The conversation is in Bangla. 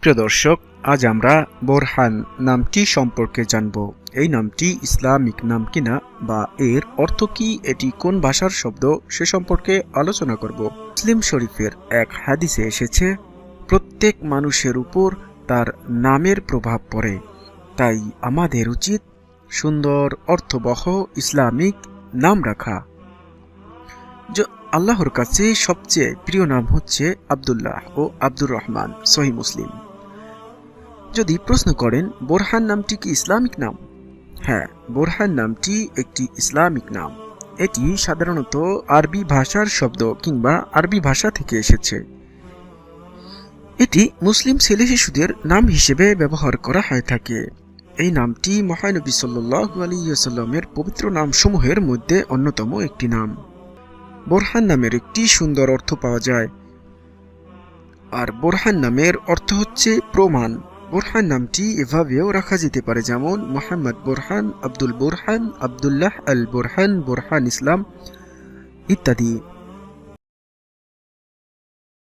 প্রিয় দর্শক, আজ আমরা বোরহান নামটি সম্পর্কে জানব। এই নামটি ইসলামিক নাম কিনা বা এর অর্থ কি, এটি কোন ভাষার শব্দ সে সম্পর্কে আলোচনা করব। মুসলিম শরীফের এক হাদিসে এসেছে, প্রত্যেক মানুষের উপর তার নামের প্রভাব পড়ে, তাই আমাদের উচিত সুন্দর অর্থবহ ইসলামিক নাম রাখা। আল্লাহর কাছে সবচেয়ে প্রিয় নাম হচ্ছে আব্দুল্লাহ ও আব্দুর রহমান। সহিহ মুসলিম। যদি প্রশ্ন করেন বোরহান নামটি কি ইসলামিক নাম? হ্যাঁ, বোরহান নামটি একটি ইসলামিক নাম। এটি সাধারণত আরবি ভাষার শব্দ কিংবা আরবি ভাষা থেকে এসেছে। এটি মুসলিম ছেলে শিশুদের নাম হিসেবে ব্যবহার করা হয়ে থাকে। এই নামটি মহানবী সাল্লাল্লাহু আলাইহি ওয়াসাল্লামের পবিত্র নামসমূহের মধ্যে অন্যতম একটি নাম। বোরহান নামের একটি সুন্দর অর্থ পাওয়া যায়, আর বোরহান নামের অর্থ হচ্ছে প্রমাণ। বোরহান নামটি এভাবেও রাখা যেতে পারে, যেমন মোহাম্মদ বোরহান, আব্দুল বোরহান, আব্দুল্লাহ আল বোরহান, বোরহান ইসলাম ইত্যাদি।